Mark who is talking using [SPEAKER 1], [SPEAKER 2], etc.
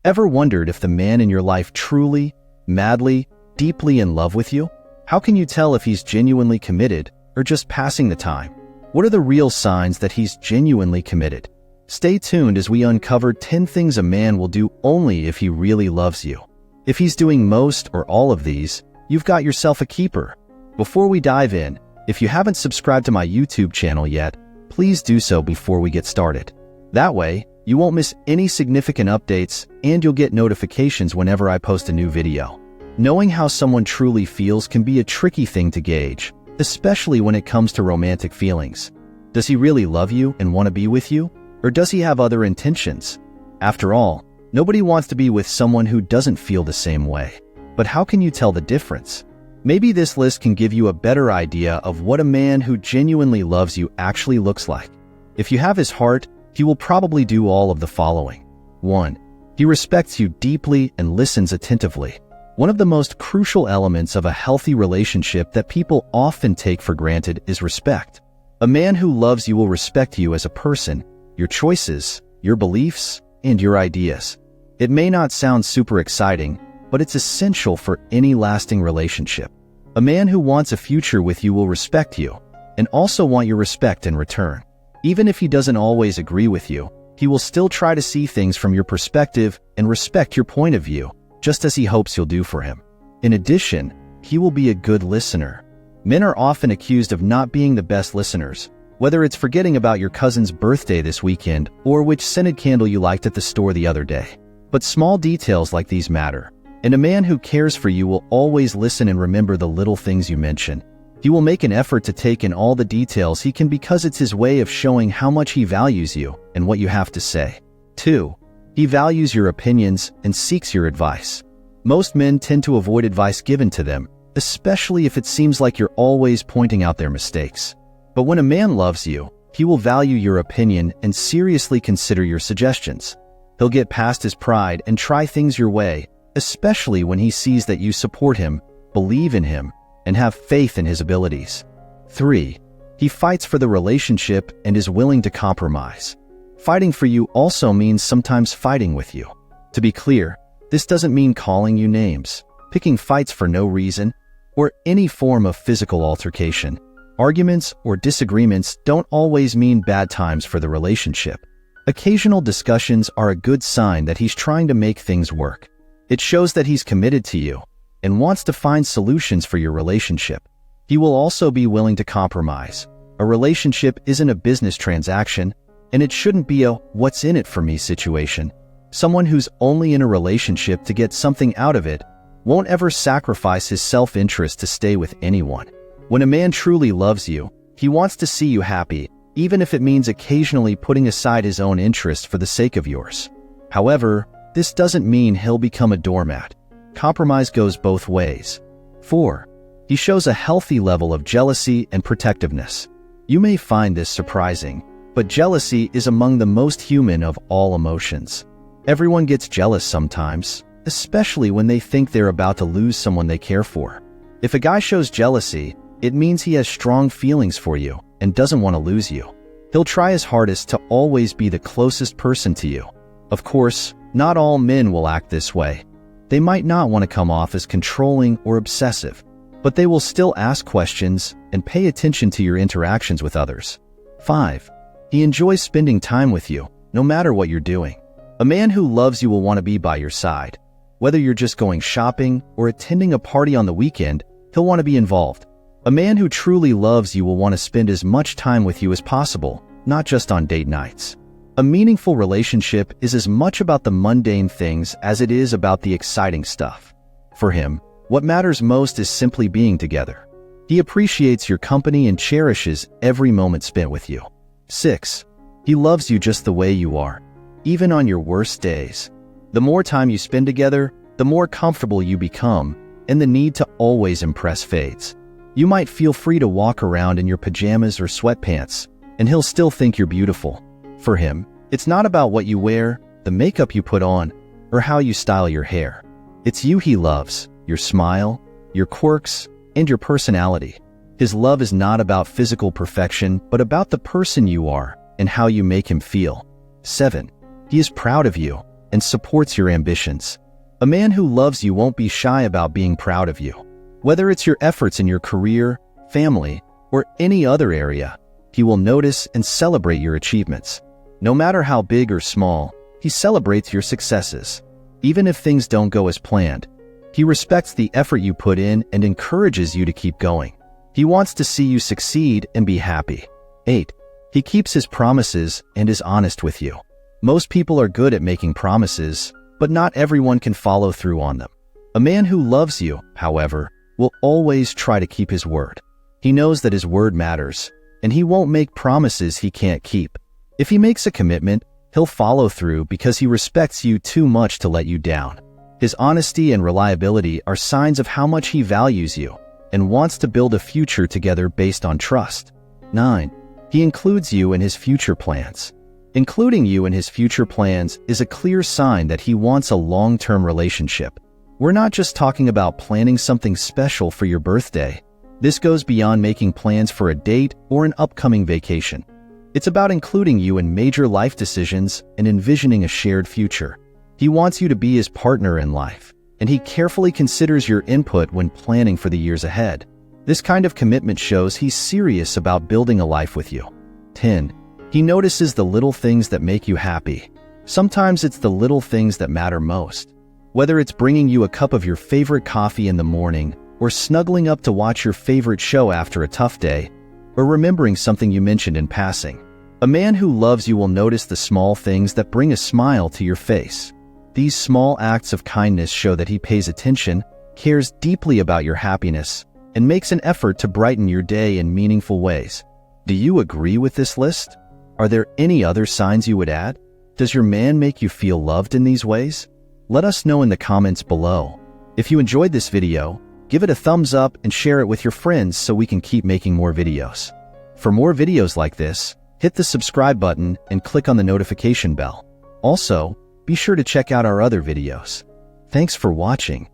[SPEAKER 1] Ever wondered if the man in your life truly, madly, deeply in love with you? How can you tell if he's genuinely committed or just passing the time? What are the real signs that he's genuinely committed? Stay tuned as we uncover 10 things a man will do only if he really loves you. If he's doing most or all of these, you've got yourself a keeper. Before we dive in, if you haven't subscribed to my YouTube channel yet, please do so before we get started. That way, you won't miss any significant updates and you'll get notifications whenever I post a new video. Knowing how someone truly feels can be a tricky thing to gauge, especially when it comes to romantic feelings. Does he really love you and want to be with you? Or does he have other intentions? After all, nobody wants to be with someone who doesn't feel the same way. But how can you tell the difference? Maybe this list can give you a better idea of what a man who genuinely loves you actually looks like. If you have his heart, he will probably do all of the following. 1. He respects you deeply and listens attentively. One of the most crucial elements of a healthy relationship that people often take for granted is respect. A man who loves you will respect you as a person, your choices, your beliefs, and your ideas. It may not sound super exciting, but it's essential for any lasting relationship. A man who wants a future with you will respect you, and also want your respect in return. Even if he doesn't always agree with you, he will still try to see things from your perspective and respect your point of view, just as he hopes you'll do for him. In addition, he will be a good listener. Men are often accused of not being the best listeners, whether it's forgetting about your cousin's birthday this weekend or which scented candle you liked at the store the other day. But small details like these matter, and a man who cares for you will always listen and remember the little things you mention. He will make an effort to take in all the details he can because it's his way of showing how much he values you and what you have to say. 2. He values your opinions and seeks your advice. Most men tend to avoid advice given to them, especially if it seems like you're always pointing out their mistakes. But when a man loves you, he will value your opinion and seriously consider your suggestions. He'll get past his pride and try things your way, especially when he sees that you support him, believe in him, and have faith in his abilities. 3. He fights for the relationship and is willing to compromise. Fighting for you also means sometimes fighting with you. To be clear, this doesn't mean calling you names, picking fights for no reason, or any form of physical altercation. Arguments or disagreements don't always mean bad times for the relationship. Occasional discussions are a good sign that he's trying to make things work. It shows that he's committed to you and wants to find solutions for your relationship. He will also be willing to compromise. A relationship isn't a business transaction, and it shouldn't be a "what's in it for me" situation. Someone who's only in a relationship to get something out of it won't ever sacrifice his self-interest to stay with anyone. When a man truly loves you, he wants to see you happy, even if it means occasionally putting aside his own interests for the sake of yours. However, this doesn't mean he'll become a doormat. Compromise goes both ways. 4. He shows a healthy level of jealousy and protectiveness. You may find this surprising, but jealousy is among the most human of all emotions. Everyone gets jealous sometimes, especially when they think they're about to lose someone they care for. If a guy shows jealousy, it means he has strong feelings for you and doesn't want to lose you. He'll try his hardest to always be the closest person to you. Of course, not all men will act this way. They might not want to come off as controlling or obsessive, but they will still ask questions and pay attention to your interactions with others. 5. He enjoys spending time with you, no matter what you're doing. A man who loves you will want to be by your side. Whether you're just going shopping or attending a party on the weekend, he'll want to be involved. A man who truly loves you will want to spend as much time with you as possible, not just on date nights. A meaningful relationship is as much about the mundane things as it is about the exciting stuff. For him, what matters most is simply being together. He appreciates your company and cherishes every moment spent with you. 6. He loves you just the way you are, even on your worst days. The more time you spend together, the more comfortable you become, and the need to always impress fades. You might feel free to walk around in your pajamas or sweatpants, and he'll still think you're beautiful. For him, it's not about what you wear, the makeup you put on, or how you style your hair. It's you he loves, your smile, your quirks, and your personality. His love is not about physical perfection, but about the person you are and how you make him feel. 7. He is proud of you. and supports your ambitions. A man who loves you won't be shy about being proud of you. Whether it's your efforts in your career, family, or any other area, he will notice and celebrate your achievements. No matter how big or small, he celebrates your successes. Even if things don't go as planned, he respects the effort you put in and encourages you to keep going. He wants to see you succeed and be happy. 8. He keeps his promises and is honest with you. Most people are good at making promises, but not everyone can follow through on them. A man who loves you, however, will always try to keep his word. He knows that his word matters, and he won't make promises he can't keep. If he makes a commitment, he'll follow through because he respects you too much to let you down. His honesty and reliability are signs of how much he values you and wants to build a future together based on trust. 9. He includes you in his future plans. Including you in his future plans is a clear sign that he wants a long-term relationship. We're not just talking about planning something special for your birthday. This goes beyond making plans for a date or an upcoming vacation. It's about including you in major life decisions and envisioning a shared future. He wants you to be his partner in life, and he carefully considers your input when planning for the years ahead. This kind of commitment shows he's serious about building a life with you. 10. He notices the little things that make you happy. Sometimes it's the little things that matter most. Whether it's bringing you a cup of your favorite coffee in the morning, or snuggling up to watch your favorite show after a tough day, or remembering something you mentioned in passing. A man who loves you will notice the small things that bring a smile to your face. These small acts of kindness show that he pays attention, cares deeply about your happiness, and makes an effort to brighten your day in meaningful ways. Do you agree with this list? Are there any other signs you would add? Does your man make you feel loved in these ways? Let us know in the comments below. If you enjoyed this video, give it a thumbs up and share it with your friends so we can keep making more videos. For more videos like this, hit the subscribe button and click on the notification bell. Also, be sure to check out our other videos. Thanks for watching.